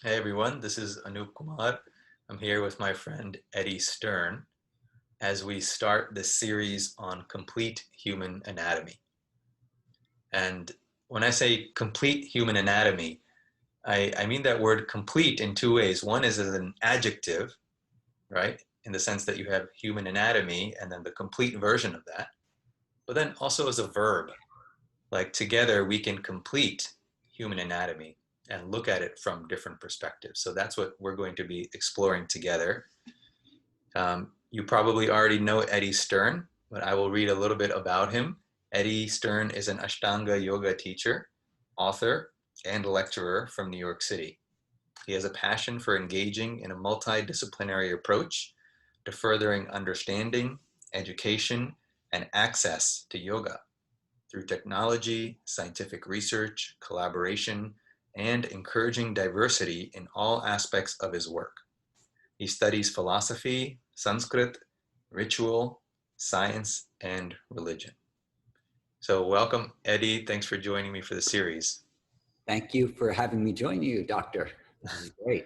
Hey everyone, this is Anup Kumar. I'm here with my friend Eddie Stern as we start this series on complete human anatomy. And when I say complete human anatomy, I mean that word complete in two ways. One is as an adjective, right? In the sense that you have human anatomy and then the complete version of that. But then also as a verb, like together we can complete human anatomy and look at it from different perspectives. So that's what we're going to be exploring together. You probably already know Eddie Stern, but I will read a little bit about him. Eddie Stern is an Ashtanga yoga teacher, author, and lecturer from New York City. He has a passion for engaging in a multidisciplinary approach to furthering understanding, education, and access to yoga through technology, scientific research, collaboration, and encouraging diversity in all aspects of his work. He studies philosophy, Sanskrit, ritual, science, and religion. So, welcome, Eddie. Thanks for joining me for the series. Thank you for having me join you, Doctor. This is great.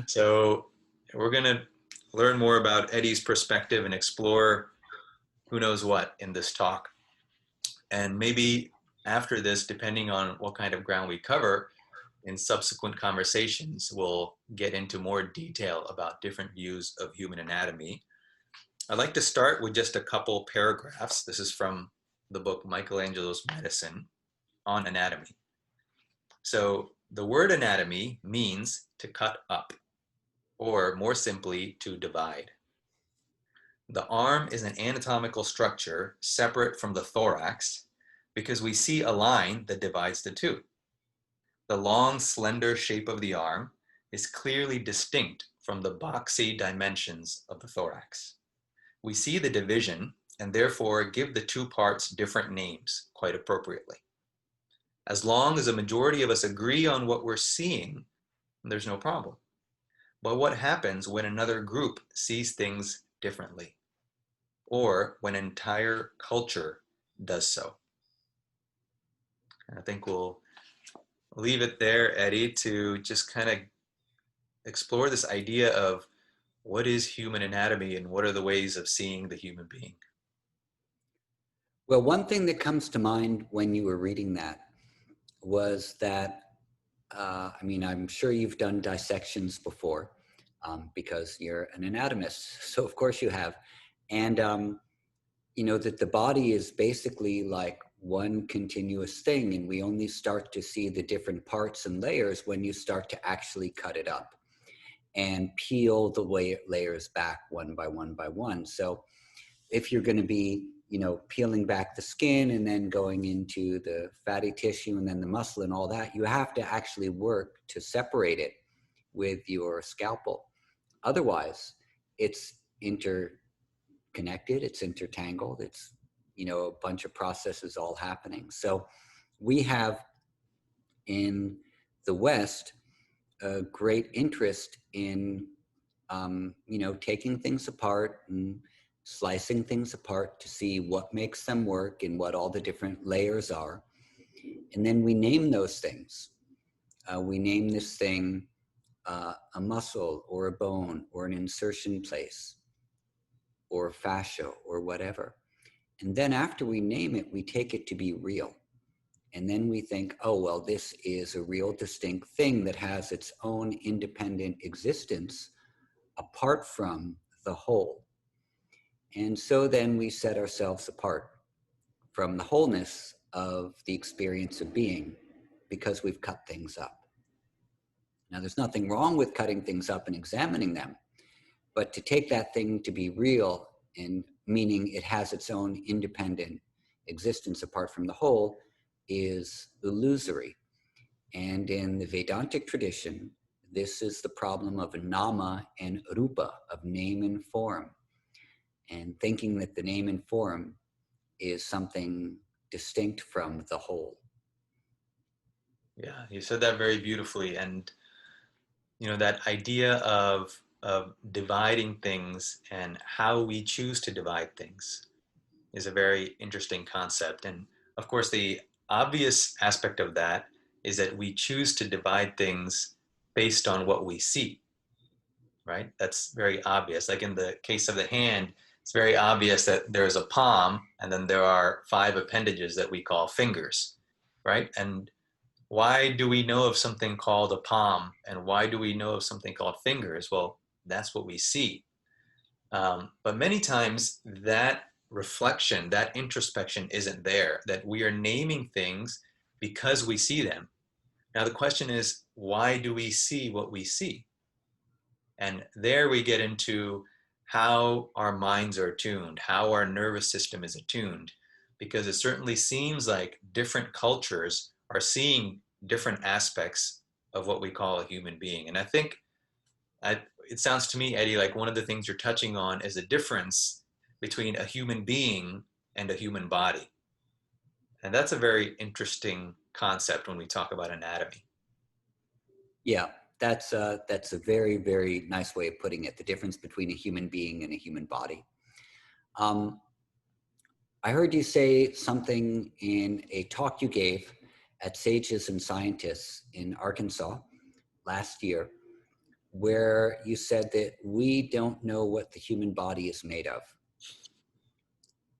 So, we're going to learn more about Eddie's perspective and explore who knows what in this talk. And maybe after this, depending on what kind of ground we cover, in subsequent conversations, we'll get into more detail about different views of human anatomy. I'd like to start with just a couple paragraphs. This is from the book Michelangelo's Medicine on anatomy. So the word anatomy means to cut up, or more simply, to divide. The arm is an anatomical structure separate from the thorax because we see a line that divides the two. The long, slender shape of the arm is clearly distinct from the boxy dimensions of the thorax. We see the division and therefore give the two parts different names quite appropriately. As long as a majority of us agree on what we're seeing, there's no problem. But what happens when another group sees things differently, or when an entire culture does so? I think we'll leave it there, Eddie, to just kind of explore this idea of what is human anatomy and what are the ways of seeing the human being. Well, one thing that comes to mind when you were reading that was that, I'm sure you've done dissections before because you're an anatomist. So, of course, you have. And, that the body is basically like one continuous thing. And we only start to see the different parts and layers when you start to actually cut it up and peel the layers back one by one by one. So, if you're going to be peeling back the skin and then going into the fatty tissue and then the muscle and all that, you have to actually work to separate it with your scalpel. Otherwise, it's interconnected, it's intertangled, it's a bunch of processes all happening. So we have in the West a great interest in taking things apart and slicing things apart to see what makes them work and what all the different layers are. And then we name those things. We name this thing a muscle or a bone or an insertion place or fascia or whatever. And then after we name it, we take it to be real. And then we think, oh, well, this is a real distinct thing that has its own independent existence apart from the whole. And so then we set ourselves apart from the wholeness of the experience of being because we've cut things up. Now, there's nothing wrong with cutting things up and examining them, but to take that thing to be real, and meaning it has its own independent existence apart from the whole, is illusory. And in the Vedantic tradition, this is the problem of nama and rupa, of name and form. And thinking that the name and form is something distinct from the whole. Yeah, you said that very beautifully. And that idea of dividing things and how we choose to divide things is a very interesting concept. And of course, the obvious aspect of that is that we choose to divide things based on what we see, right? That's very obvious. Like in the case of the hand, it's very obvious that there's a palm and then there are five appendages that we call fingers, right? And why do we know of something called a palm and why do we know of something called fingers? Well, that's what we see. But many times that reflection, that introspection isn't there, that we are naming things because we see them. Now, the question is, why do we see what we see? And there we get into how our minds are attuned, how our nervous system is attuned, because it certainly seems like different cultures are seeing different aspects of what we call a human being. And I think it sounds to me, Eddie, like one of the things you're touching on is a difference between a human being and a human body. And that's a very interesting concept when we talk about anatomy. Yeah, that's a very, very nice way of putting it. The difference between a human being and a human body. Um, I heard you say something in a talk you gave at Sages and Scientists in Arkansas last year, where you said that we don't know what the human body is made of.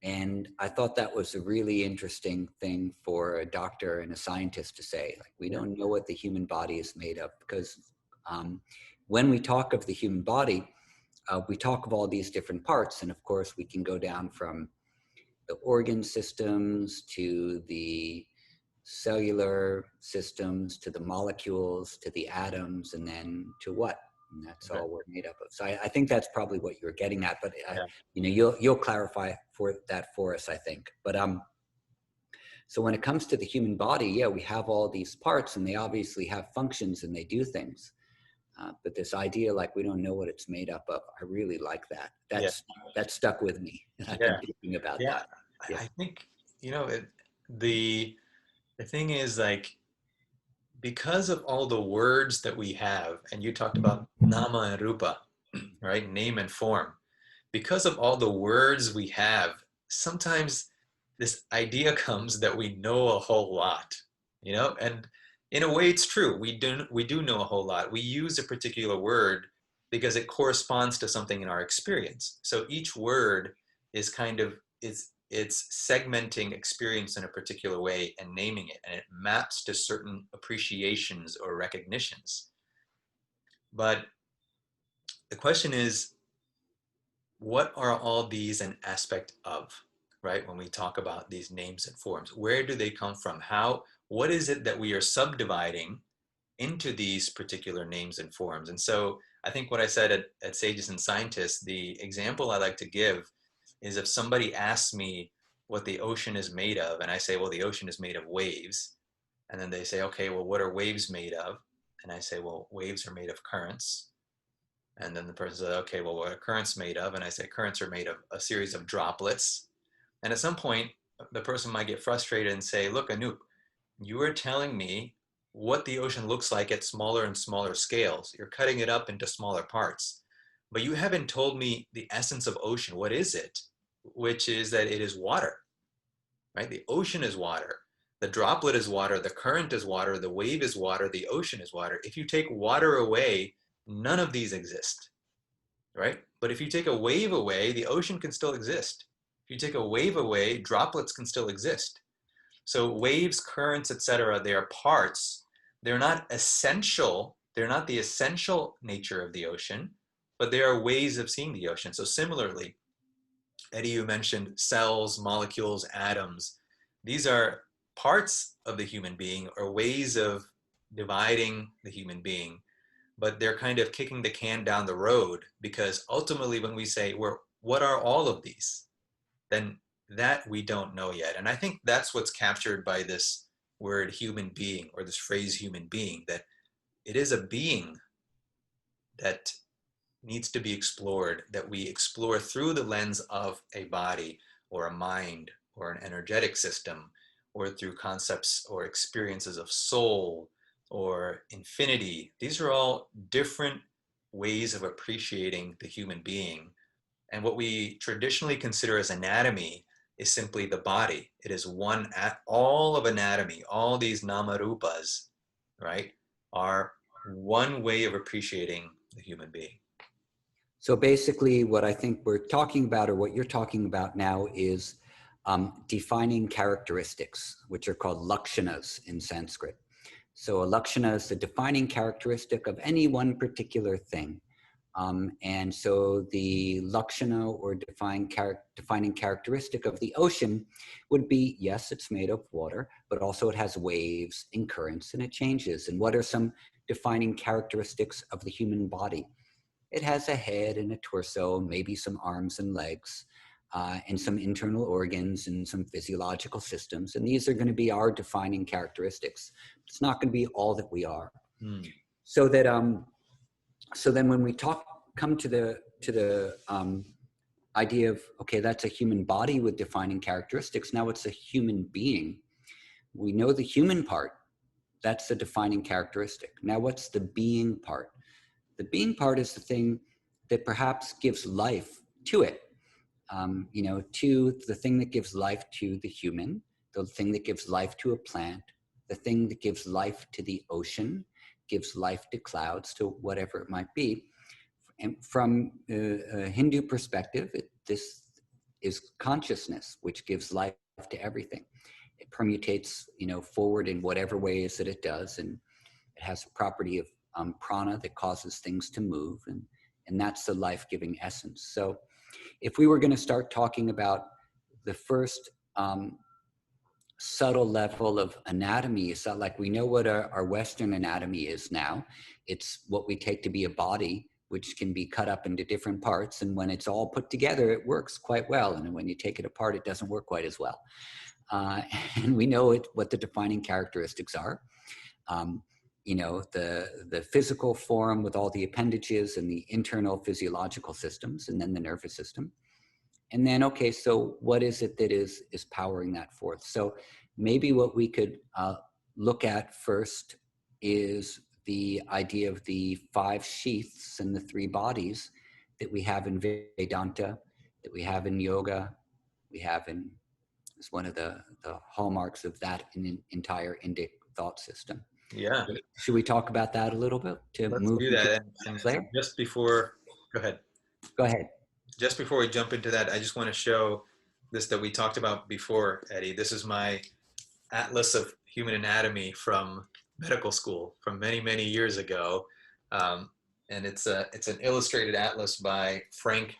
And I thought that was a really interesting thing for a doctor and a scientist to say. Like, we Yeah. don't know what the human body is made of, because when we talk of the human body, we talk of all these different parts. And of course, we can go down from the organ systems to the cellular systems to the molecules to the atoms, and then to what? And that's Okay. all we're made up of. So I think that's probably what you're getting at, but Yeah. you know, you'll clarify for that for us, I think. But so when it comes to the human body, yeah, we have all these parts, and they obviously have functions and they do things. But this idea, like, we don't know what it's made up of, I really like that. Yeah. That's stuck with me, and I've Yeah. been thinking about Yeah. that. Yeah. I think, you know, the thing is, like, because of all the words that we have, and you talked about nama and rupa, right? Name and form. Because of all the words we have, sometimes this idea comes that we know a whole lot, you know? And in a way it's true. We do know a whole lot. We use a particular word because it corresponds to something in our experience. So each word is kind of it's segmenting experience in a particular way and naming it, and it maps to certain appreciations or recognitions. But the question is, what are all these an aspect of, right? When we talk about these names and forms, where do they come from? What is it that we are subdividing into these particular names and forms? And so I think what I said at Sages and Scientists, the example I like to give is if somebody asks me what the ocean is made of, and I say, well, the ocean is made of waves. And then they say, okay, well, what are waves made of? And I say, well, waves are made of currents. And then the person says, okay, well, what are currents made of? And I say, currents are made of a series of droplets. And at some point, the person might get frustrated and say, look, Anoop, you are telling me what the ocean looks like at smaller and smaller scales. You're cutting it up into smaller parts. But you haven't told me the essence of ocean. What is it? Which is that it is water, right? The ocean is water. The droplet is water. The current is water. The wave is water. The ocean is water. If you take water away, none of these exist, right? But if you take a wave away, the ocean can still exist. If you take a wave away, droplets can still exist. So waves, currents, etc., they are parts. They're not essential. They're not the essential nature of the ocean, but they are ways of seeing the ocean. So similarly, Eddie, you mentioned cells, molecules, atoms. These are parts of the human being or ways of dividing the human being, but they're kind of kicking the can down the road, because ultimately when we say, what are all of these, then that we don't know yet. And I think that's what's captured by this word human being, or this phrase human being, that it is a being that needs to be explored, that we explore through the lens of a body or a mind or an energetic system, or through concepts or experiences of soul or infinity. These are all different ways of appreciating the human being. And what we traditionally consider as anatomy is simply the body. It is all of anatomy, all these namarupas, right, are one way of appreciating the human being. So basically what I think we're talking about, or what you're talking about now, is defining characteristics, which are called lakshanas in Sanskrit. So a lakshana is the defining characteristic of any one particular thing. And so the lakshana, or defining characteristic of the ocean, would be, yes, it's made of water, but also it has waves and currents and it changes. And what are some defining characteristics of the human body? It has a head and a torso, maybe some arms and legs, and some internal organs and some physiological systems. And these are going to be our defining characteristics. It's not going to be all that we are. Hmm. So that so then when we come to the idea of, okay, that's a human body with defining characteristics. Now it's a human being. We know the human part. That's the defining characteristic. Now what's the being part? The being part is the thing that perhaps gives life to it. To the thing that gives life to the human, the thing that gives life to a plant, the thing that gives life to the ocean, gives life to clouds, to whatever it might be. And from a Hindu perspective, this is consciousness, which gives life to everything. It permutates, forward in whatever ways that it does, and it has a property of prana that causes things to move, and that's the life-giving essence. So if we were going to start talking about the first subtle level of anatomy, it's not like we know what our Western anatomy is now. It's what we take to be a body, which can be cut up into different parts. And when it's all put together, it works quite well. And when you take it apart, it doesn't work quite as well. And we know what the defining characteristics are. The physical form with all the appendages and the internal physiological systems, and then the nervous system. And then, okay, so what is it that is powering that forth? So maybe what we could look at first is the idea of the 5 sheaths and the 3 bodies that we have in Vedanta, that we have in yoga, we have in, it's one of the hallmarks of that in the entire Indic thought system. Yeah. Should we talk about that a little bit to Let's move do into that. the And next layer? just before, go ahead. Go ahead. Just before we jump into that, I just want to show this that we talked about before, Eddie. This is my Atlas of Human Anatomy from medical school from many, many years ago. And it's an illustrated atlas by Frank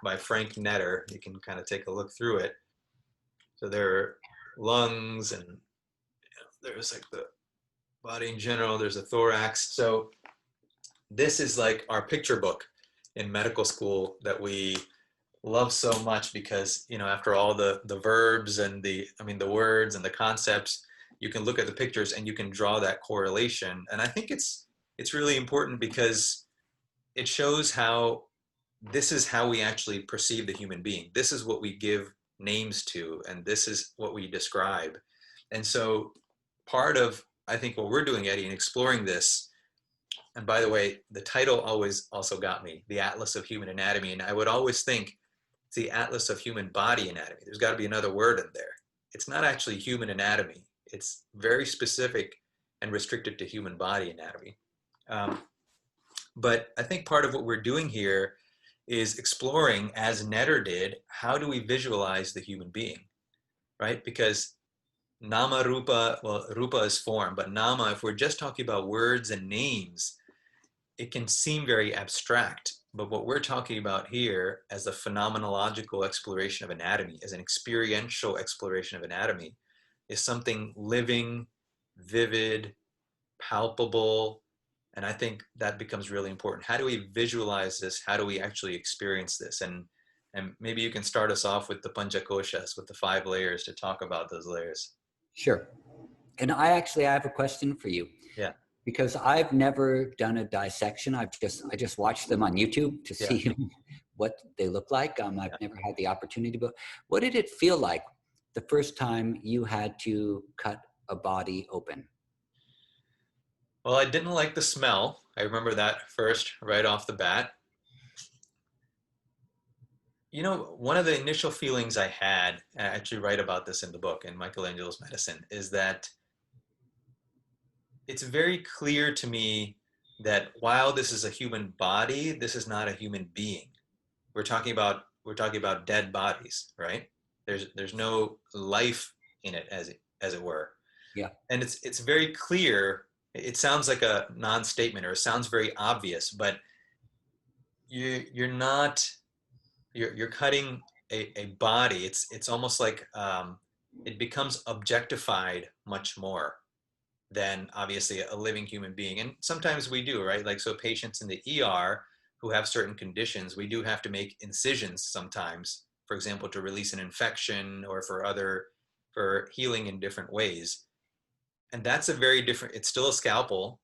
Netter. You can kind of take a look through it. So there are lungs, and there's like the body in general. There's a thorax. So this is like our picture book in medical school that we love so much, because after all the verbs and the words and the concepts, you can look at the pictures and you can draw that correlation. And I think it's really important, because it shows how this is how we actually perceive the human being. This is what we give names to, and this is what we describe. And so part of, I think, what we're doing, Eddie, in exploring this, and by the way, the title always also got me, the Atlas of Human Anatomy. And I would always think it's the Atlas of Human Body Anatomy. There's got to be another word in there. It's not actually human anatomy. It's very specific and restricted to human body anatomy. But I think part of what we're doing here is exploring, as Netter did, how do we visualize the human being, right? Because nama rupa, well, rupa is form, but nama, if we're just talking about words and names, it can seem very abstract. But what we're talking about here as a phenomenological exploration of anatomy, as an experiential exploration of anatomy, is something living, vivid, palpable. And I think that becomes really important. How do we visualize this? How do we actually experience this? And maybe you can start us off with the panchakoshas, with the 5 layers, to talk about those layers. Sure. And I have a question for you. Yeah. Because I've never done a dissection. I just watched them on YouTube to see what they look like. I've never had the opportunity, but what did it feel like the first time you had to cut a body open? Well, I didn't like the smell. I remember that first, right off the bat. One of the initial feelings I had, I actually write about this in the book, in Michelangelo's Medicine, is that it's very clear to me that while this is a human body, this is not a human being. We're talking about dead bodies, right? There's no life in it, as it were. Yeah. And it's very clear. It sounds like a non-statement, or it sounds very obvious, but you're not you're cutting a body. It's almost like it becomes objectified much more than obviously a living human being. And sometimes we do, right? Like, so patients in the ER who have certain conditions, we do have to make incisions sometimes, for example, to release an infection, or for healing in different ways. And that's a very different, it's still a scalpel,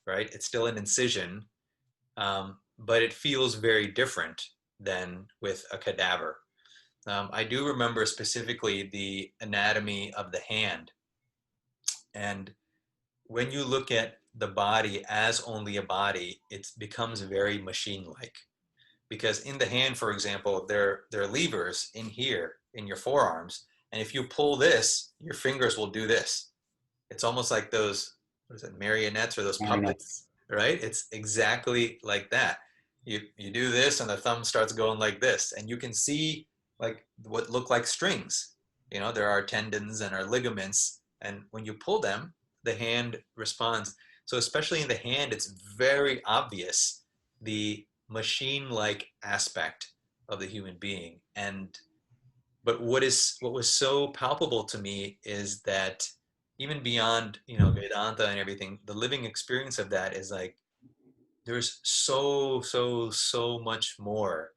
right? It's still an incision, but it feels very different than with a cadaver. I do remember specifically the anatomy of the hand. And when you look at the body as only a body, it becomes very machine-like. Because in the hand, for example, there are levers in here in your forearms, and if you pull this, your fingers will do this. It's almost like those, what is it, marionettes, or those Marionettes. puppets, right? It's exactly like that. You do this, and the thumb starts going like this, and you can see like what look like strings. There are tendons and are ligaments, and when you pull them, the hand responds. So especially in the hand, it's very obvious the machine-like aspect of the human being. And but what was so palpable to me is that even beyond Vedanta and everything, the living experience of that is like there's so much more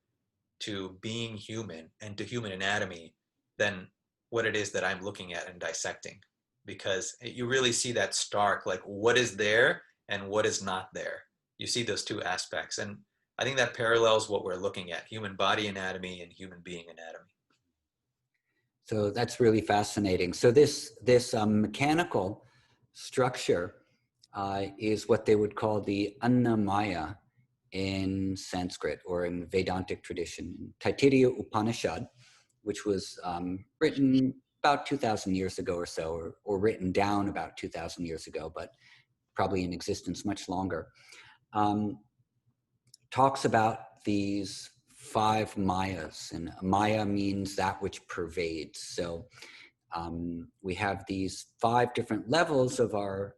to being human and to human anatomy than what it is that I'm looking at and dissecting, because you really see that stark, like, what is there and what is not there. You see those two aspects, and I think that parallels what we're looking at: human body anatomy and human being anatomy. So that's really fascinating. So this mechanical structure is what they would call the Annamaya in Sanskrit, or in Vedantic tradition. Taittiriya Upanishad, which was written about 2,000 years ago or so, or written down about 2,000 years ago, but probably in existence much longer, um, talks about these five mayas. And maya means that which pervades. So we have these five different levels of our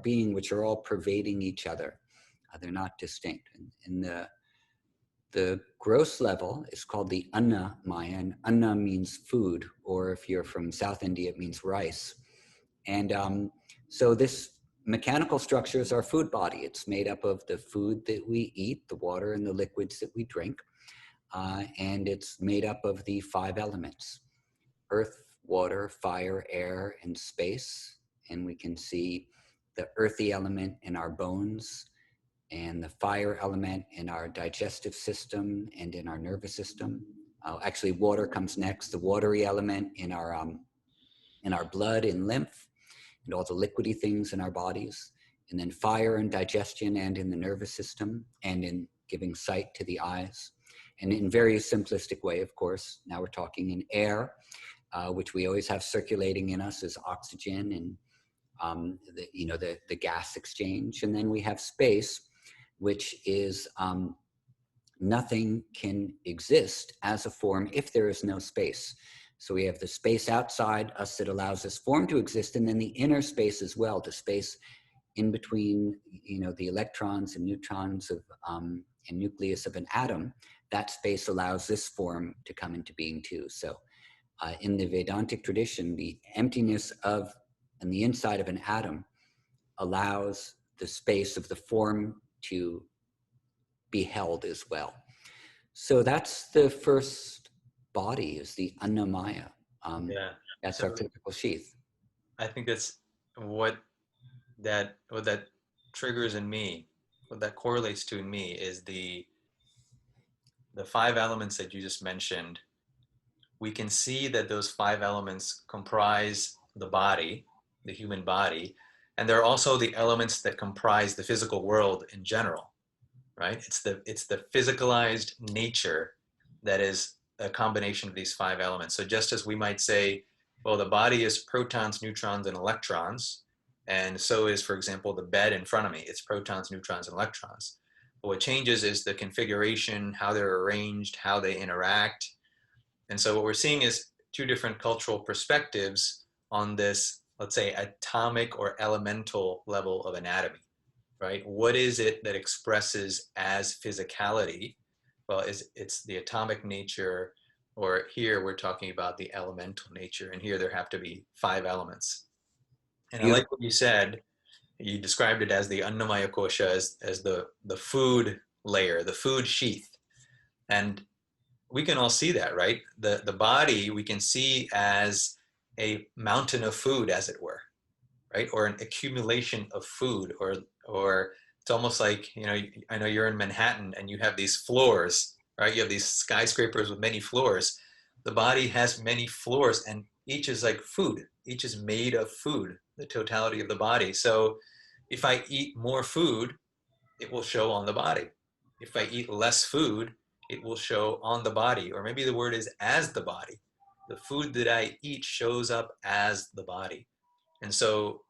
being, which are all pervading each other. They're not distinct. And the gross level is called the Annamaya, and Anna means food, or if you're from South India, it means rice. And so this mechanical structure is our food body. It's made up of the food that we eat, the water and the liquids that we drink, and it's made up of the five elements: earth, water, fire, air, and space. And we can see the earthy element in our bones, and the fire element in our digestive system and in our nervous system. Actually, water comes next. The watery element in our blood and lymph, and all the liquidy things in our bodies. And then fire and digestion, and in the nervous system, and in giving sight to the eyes. And in very simplistic way, of course, now we're talking in air, which we always have circulating in us, as oxygen and the gas exchange. And then we have space, which is nothing can exist as a form if there is no space. So we have the space outside us that allows this form to exist, and then the inner space as well, the space in between, the electrons and neutrons of and nucleus of an atom. That space allows this form to come into being too. So in the Vedantic tradition, the emptiness of and the inside of an atom allows the space of the form to be held as well. So that's the first body, is the Annamaya. Yeah. That's our So typical sheath. I think that's what that triggers in me, what that correlates to in me, is the five elements that you just mentioned. We can see that those five elements comprise the body, the human body, and they're also the elements that comprise the physical world in general, right? It's the physicalized nature that is a combination of these five elements. So just as we might say, well, the body is protons, neutrons, and electrons, And so is, for example, the bed in front of me. It's protons, neutrons, and electrons. But what changes is the configuration, how they're arranged, how they interact. And so what we're seeing is two different cultural perspectives on this, let's say, atomic or elemental level of anatomy, right? What is it that expresses as physicality? Well, it's the atomic nature, or here we're talking about the elemental nature, and here there have to be 5 elements. And I Beautiful. like what you said. You described it as the Annamaya kosha, as the food layer, the food sheath. And we can all see that, right? The body we can see as a mountain of food, as it were, right? Or an accumulation of food, or it's almost like, I know you're in Manhattan and you have these floors, right? You have these skyscrapers with many floors. The body has many floors, and each is like food. Each is made of food, the totality of the body. So if I eat more food, it will show on the body. If I eat less food, it will show on the body, or maybe the word is as the body. The food that I eat shows up as the body. And so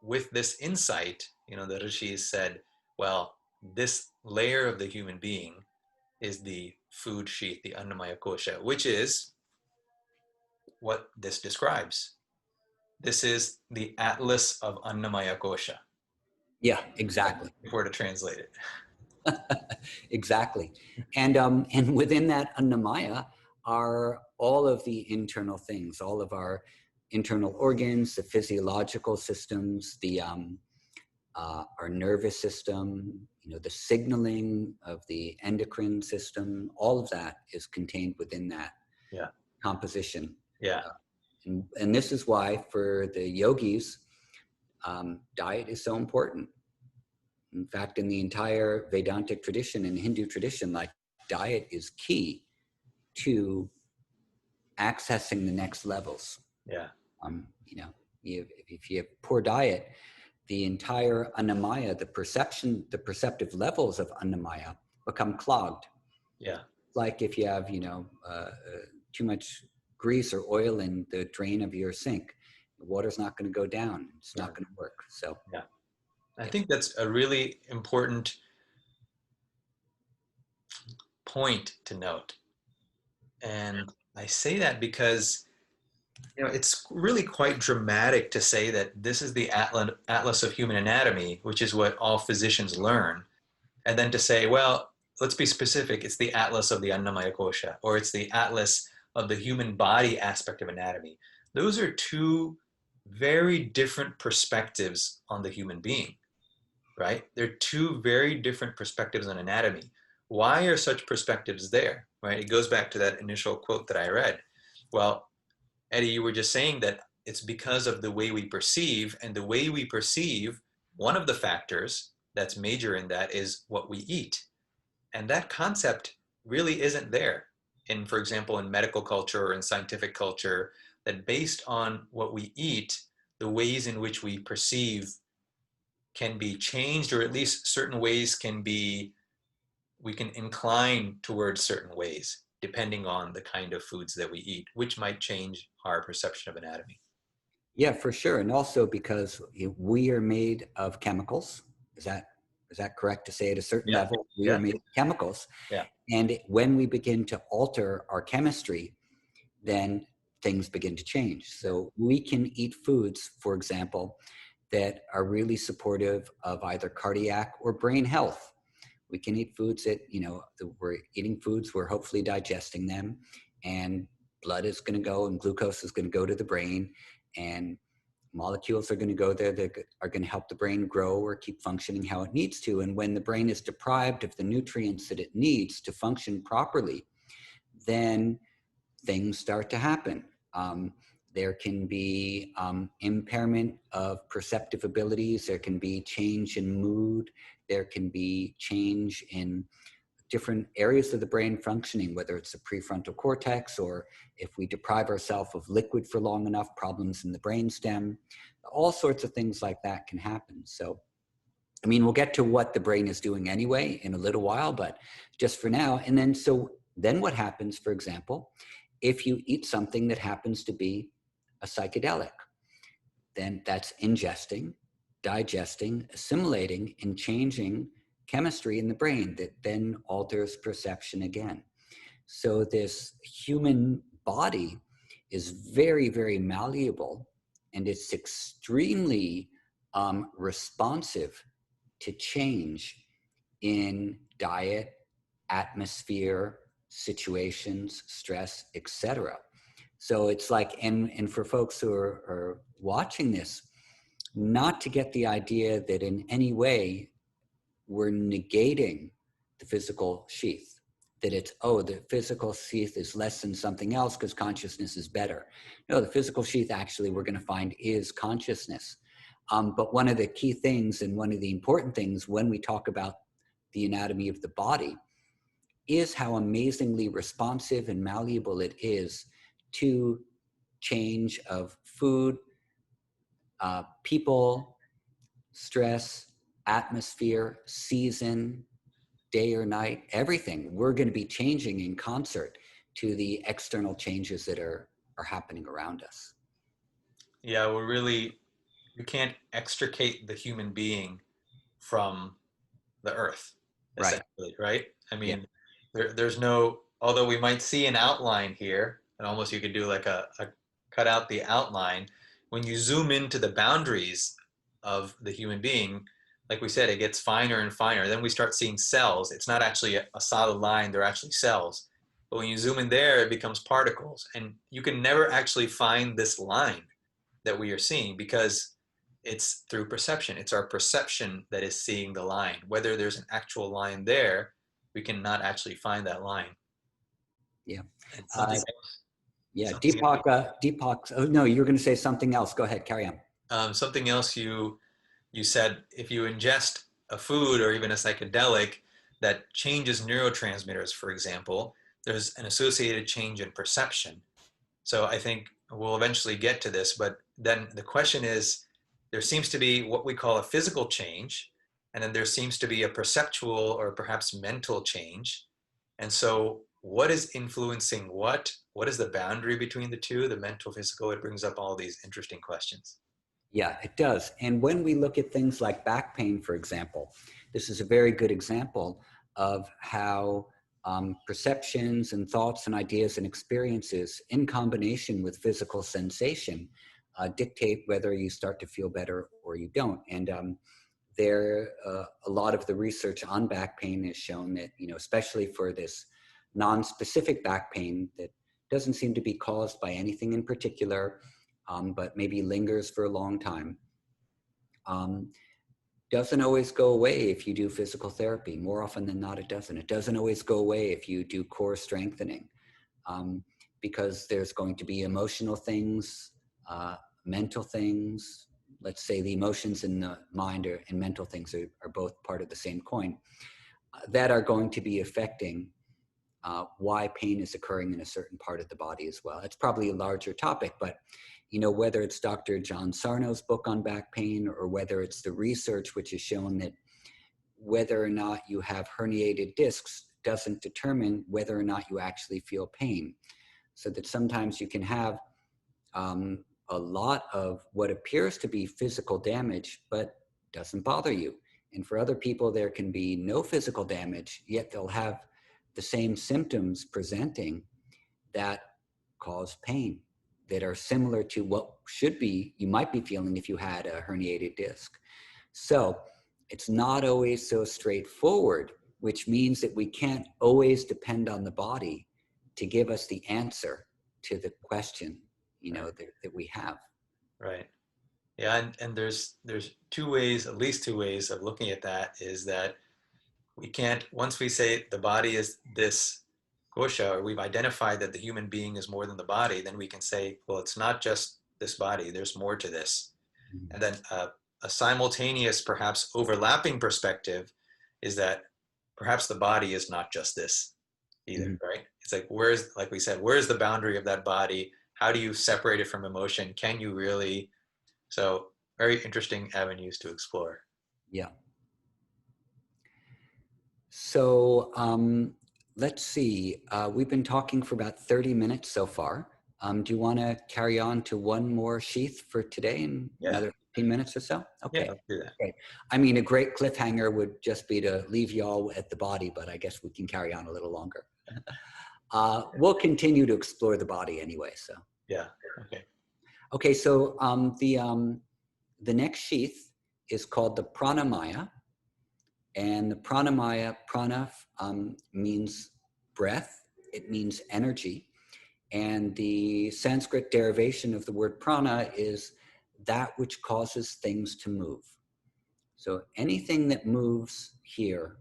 with this insight, the rishis said, well, this layer of the human being is the food sheath, the Annamaya kosha, which is what this describes. This is the atlas of Annamaya kosha, Yeah, exactly. if we're to translate it. Exactly. And within that Annamaya are all of the internal things, all of our internal organs, the physiological systems, our nervous system, the signaling of the endocrine system, all of that is contained within that Yeah. composition. Yeah. And this is why for the yogis, diet is so important. In fact, in the entire Vedantic tradition and Hindu tradition, like diet is key to accessing the next levels. Yeah. If you have poor diet, the entire Annamaya, the perceptive levels of Annamaya become clogged. Yeah. Like if you have, too much grease or oil in the drain of your sink, the water's not going to go down. It's not going to work. So, yeah. I think that's a really important point to note. And I say that because, it's really quite dramatic to say that this is the Atlas of Human Anatomy, which is what all physicians learn. And then to say, well, let's be specific, it's the Atlas of the Annamaya Kosha, or it's the Atlas of the human body aspect of anatomy. Those are two very different perspectives on the human being, right? They're two very different perspectives on anatomy. Why are such perspectives there, right? It goes back to that initial quote that I read. Well, Eddie, you were just saying that it's because of the way we perceive, and the way we perceive, one of the factors that's major in that is what we eat. And that concept really isn't there in, for example, in medical culture or in scientific culture, that based on what we eat, the ways in which we perceive can be changed, or at least certain ways we can incline towards certain ways depending on the kind of foods that we eat, which might change our perception of anatomy. yeah, for sure. And also because we are made of chemicals. Is that correct to say at a certain Yeah. level, we Yeah. are made of chemicals. Yeah. And when we begin to alter our chemistry, then things begin to change. So we can eat foods, for example, that are really supportive of either cardiac or brain health. We can eat foods that, we're eating foods, we're hopefully digesting them, and blood is going to go and glucose is going to go to the brain, and molecules are going to go there that are going to help the brain grow or keep functioning how it needs to. And when the brain is deprived of the nutrients that it needs to function properly, then things start to happen. There can be impairment of perceptive abilities. There can be change in mood. There can be change in different areas of the brain functioning, whether it's the prefrontal cortex, or if we deprive ourselves of liquid for long enough, problems in the brainstem. All sorts of things like that can happen. So, we'll get to what the brain is doing anyway in a little while, but just for now. And then what happens, for example, if you eat something that happens to be a psychedelic? then that's ingesting, digesting, assimilating, and changing chemistry in the brain that then alters perception again. So this human body is very, very malleable, and it's extremely responsive to change in diet, atmosphere, situations, stress, etc. So it's like, and for folks who are watching this, not to get the idea that in any way we're negating the physical sheath, that it's, oh, the physical sheath is less than something else because consciousness is better. No, the physical sheath actually we're going to find is consciousness. But one of the key things and one of the important things when we talk about the anatomy of the body is how amazingly responsive and malleable it is to change of food, people, stress, atmosphere, season, day or night, everything. We're going to be changing in concert to the external changes that are happening around us. Yeah, you can't extricate the human being from the earth, Right. essentially, right? I Yeah. mean, there's no, although we might see an outline here, and almost you could do like a cut out the outline. When you zoom into the boundaries of the human being, like we said, it gets finer and finer. Then we start seeing cells. It's not actually a solid line, they're actually cells. But when you zoom in there, it becomes particles. And you can never actually find this line that we are seeing because it's through perception. It's our perception that is seeing the line. Whether there's an actual line there, we cannot actually find that line. Yeah. And Uh, yeah. something, Deepak. Oh no, you were going to say something else. Go ahead. Carry on. something else you said, if you ingest a food or even a psychedelic that changes neurotransmitters, for example, there's an associated change in perception. So I think we'll eventually get to this, but then the question is, there seems to be what we call a physical change, and then there seems to be a perceptual or perhaps mental change. And so what is influencing what? What is the boundary between the two, the mental, physical? It brings up all these interesting questions. Yeah, it does. And when we look at things like back pain, for example, this is a very good example of how perceptions and thoughts and ideas and experiences in combination with physical sensation dictate whether you start to feel better or you don't. And a lot of the research on back pain has shown that, especially for this non-specific back pain that doesn't seem to be caused by anything in particular, but maybe lingers for a long time, um, doesn't always go away if you do physical therapy. More often than not, it doesn't. It doesn't always go away if you do core strengthening, because there's going to be emotional things, mental things. Let's say the emotions and the mind and mental things are both part of the same coin, that are going to be affecting why pain is occurring in a certain part of the body as well. It's probably a larger topic, but whether it's Dr. John Sarno's book on back pain or whether it's the research which has shown that whether or not you have herniated discs doesn't determine whether or not you actually feel pain. So that sometimes you can have a lot of what appears to be physical damage, but doesn't bother you. And for other people, there can be no physical damage, yet they'll have the same symptoms presenting that cause pain, that are similar to what you might be feeling if you had a herniated disc. So it's not always so straightforward, which means that we can't always depend on the body to give us the answer to the question, Right. that we have. Right. Yeah, and there's two ways, at least two ways of looking at that is that we can't, once we say the body is this kosha, or we've identified that the human being is more than the body, then we can say, well, it's not just this body, there's more to this. Mhm. And then a simultaneous, perhaps overlapping perspective is that perhaps the body is not just this either, Mhm. right? It's like, like we said, where's the boundary of that body? How do you separate it from emotion? Can you really? So, very interesting avenues to explore. Yeah. So let's see. We've been talking for about 30 minutes so far. Do you want to carry on to one more sheath for today in Yeah, another 15 minutes or so? yeah, Okay. let's do that. Great. I mean, a great cliffhanger would just be to leave y'all at the body, but I guess we can carry on a little longer. We'll continue to explore the body anyway. So, Yeah, okay. okay. So the next sheath is called the Pranamaya, and the Pranamaya, prana means breath. It means energy. And the Sanskrit derivation of the word prana is that which causes things to move. So anything that moves here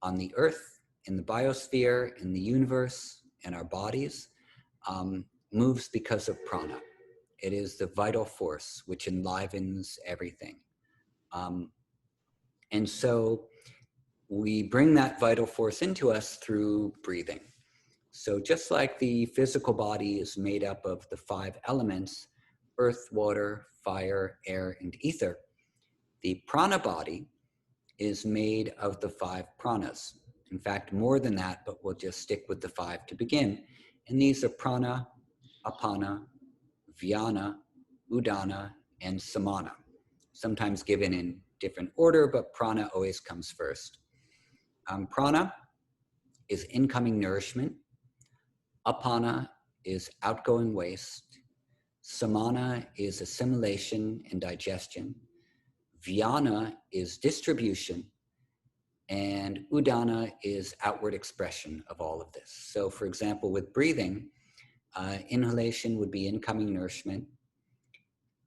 on the earth, in the biosphere, in the universe, in our bodies, moves because of prana. It is the vital force which enlivens everything. And so we bring that vital force into us through breathing. So just like the physical body is made up of the 5 elements, earth, water, fire, air, and ether, the prana body is made of the 5 pranas. In fact, more than that, but we'll just stick with the 5 to begin. And these are prana, apana, vyana, udana, and samana. Sometimes given in different order, but prana always comes first. Prana is incoming nourishment. Apana is outgoing waste. Samana is assimilation and digestion. Vyana is distribution. And udana is outward expression of all of this. So for example, with breathing, inhalation would be incoming nourishment.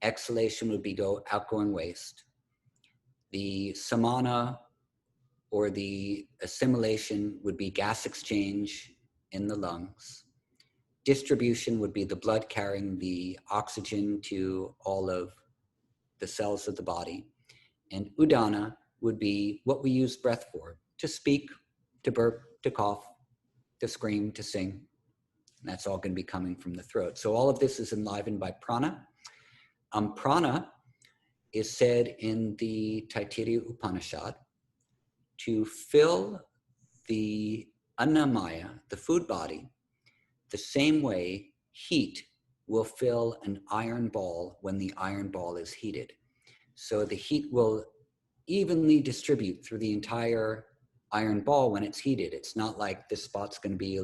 Exhalation would be outgoing waste. The samana or the assimilation would be gas exchange in the lungs. Distribution would be the blood carrying the oxygen to all of the cells of the body. And udana would be what we use breath for, to speak, to burp, to cough, to scream, to sing. And that's all going to be coming from the throat. So all of this is enlivened by prana. Prana is said in the Taittiriya Upanishad to fill the Annamaya, the food body, the same way heat will fill an iron ball when the iron ball is heated. So the heat will evenly distribute through the entire iron ball when it's heated. It's not like this spot's going to be,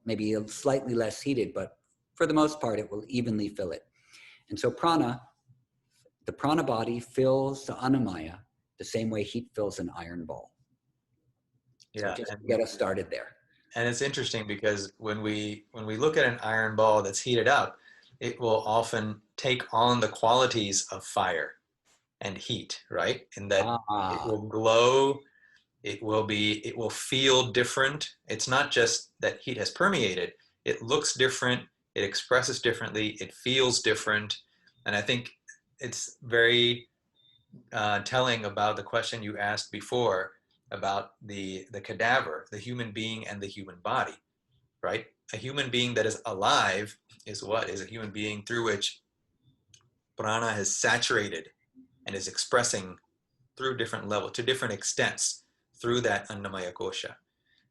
maybe slightly less heated, but for the most part, it will evenly fill it. And so prana, the prana body fills the Annamaya the same way heat fills an iron ball. So Yeah, just to get us started there. and it's interesting because when we look at an iron ball that's heated up, it will often take on the qualities of fire and heat, right? In that it Ah, will glow, it will feel different. It's not just that heat has permeated, it looks different, it expresses differently, it feels different. And I think it's very telling about the question you asked before about the cadaver, the human being and the human body, right? A human being that is alive is what? Is a human being through which prana has saturated and is expressing through different levels, to different extents, through that Annamaya kosha.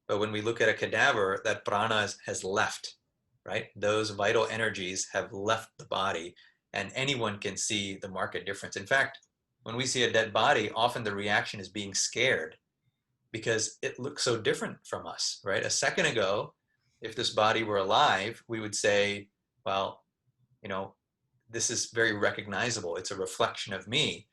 But when we look at a cadaver, that prana has left, right? Those vital energies have left the body, and anyone can see the marked difference. In fact, when we see a dead body, often the reaction is being scared because it looks so different from us, right? A second ago, if this body were alive, we would say, well, you know, this is very recognizable. It's a reflection of me.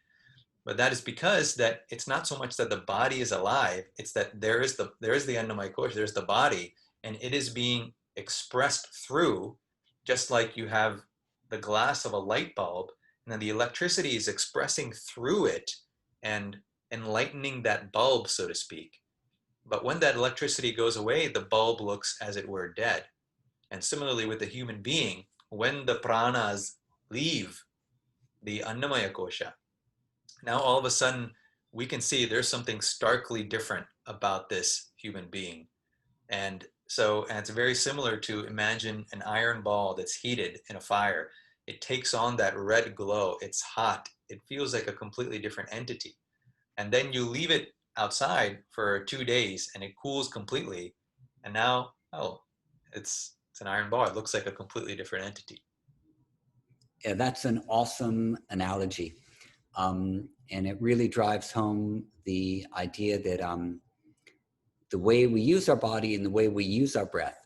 But that is because that it's not so much that the body is alive, it's that there is the Annamaya kosha, there's the body, and it is being expressed through, just like you have the glass of a light bulb, and then the electricity is expressing through it and enlightening that bulb, so to speak. But when that electricity goes away, the bulb looks as it were dead. And similarly with the human being, when the pranas leave the Annamaya kosha, now all of a sudden we can see there's something starkly different about this human being. And so, and it's very similar to imagine an iron ball that's heated in a fire. It takes on that red glow. It's hot. It feels like a completely different entity. And then you leave it outside for 2 days and it cools completely. And now, oh, it's It's an iron ball. It looks like a completely different entity. Yeah, that's an awesome analogy. And it really drives home the idea that the way we use our body and the way we use our breath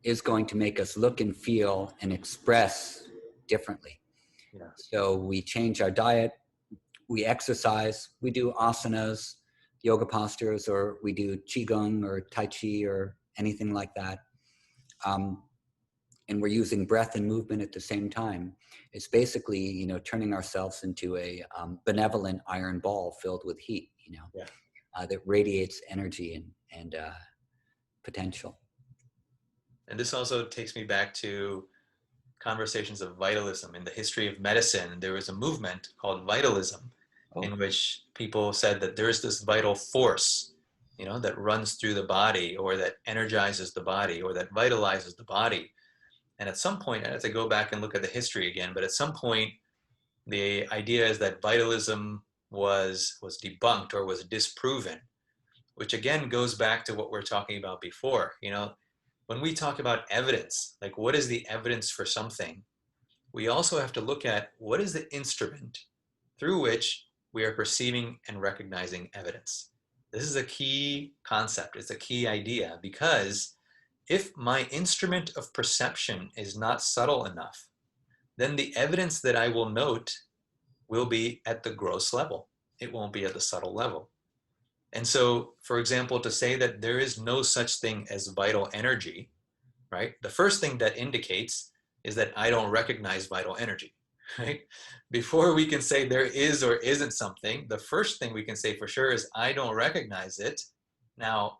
is going to make us look and feel and express differently. Yeah. So we change our diet, we exercise, we do asanas, yoga postures, or we do qigong or tai chi or anything like that. And we're using breath and movement at the same time. It's basically, turning ourselves into a benevolent iron ball filled with heat, Yeah. that radiates energy and potential. And this also takes me back to conversations of vitalism. In the history of medicine, there was a movement called vitalism Oh, in which people said that there's this vital force, that runs through the body or that energizes the body or that vitalizes the body. And at some point, I have to go back and look at the history again, but at some point, the idea is that vitalism was debunked or was disproven, which again goes back to what we're talking about before. When we talk about evidence, like what is the evidence for something, we also have to look at what is the instrument through which we are perceiving and recognizing evidence. This is a key concept. It's a key idea because if my instrument of perception is not subtle enough, then the evidence that I will note will be at the gross level. It won't be at the subtle level. And so, for example, to say that there is no such thing as vital energy, right? The first thing that indicates is that I don't recognize vital energy, right? Before we can say there is or isn't something, the first thing we can say for sure is I don't recognize it. Now,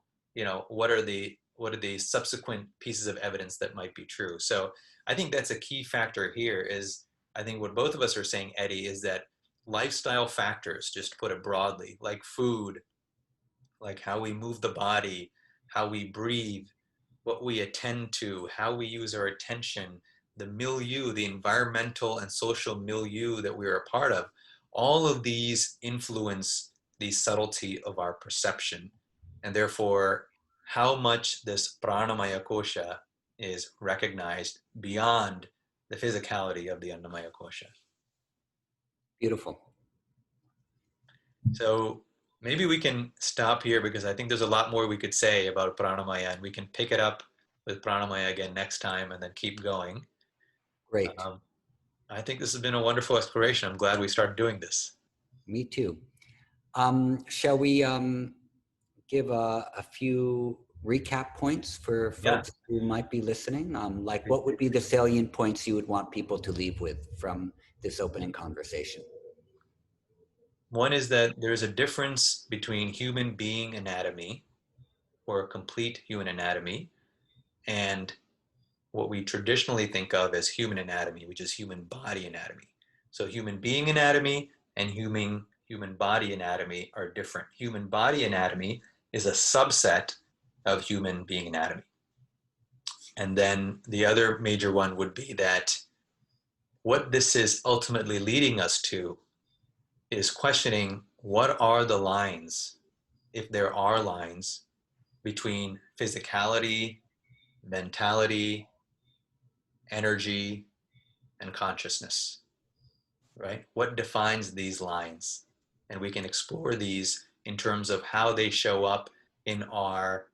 what are the subsequent pieces of evidence that might be true? So I think that's a key factor here is I think what both of us are saying, Eddie, is that lifestyle factors, just to put it broadly, like food, like how we move the body, how we breathe, what we attend to, how we use our attention, the milieu, the environmental and social milieu that we're a part of, all of these influence the subtlety of our perception. And therefore, how much this pranamaya kosha is recognized beyond the physicality of the Annamaya kosha. beautiful. So maybe we can stop here because I think there's a lot more we could say about pranamaya, and we can pick it up with pranamaya again next time and then keep going. Great. Um, I think this has been a wonderful exploration. I'm glad we started doing this. Me too. Shall we give a few recap points for Yeah. folks who might be listening? Like what would be the salient points you would want people to leave with from this opening conversation? One is that there's a difference between human being anatomy or a complete human anatomy and what we traditionally think of as human anatomy, which is human body anatomy. So human being anatomy and human body anatomy are different. Human body anatomy is a subset of human being anatomy. And then the other major one would be that what this is ultimately leading us to is questioning what are the lines, if there are lines, between physicality, mentality, energy, and consciousness, right? What defines these lines? And we can explore these in terms of how they show up in our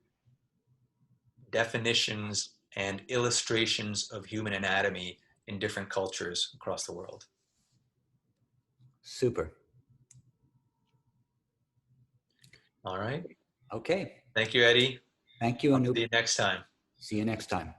definitions and illustrations of human anatomy in different cultures across the world. Super. All right. Okay. Thank you, Eddie. Thank you, I'll Anoop. see you next time. See you next time.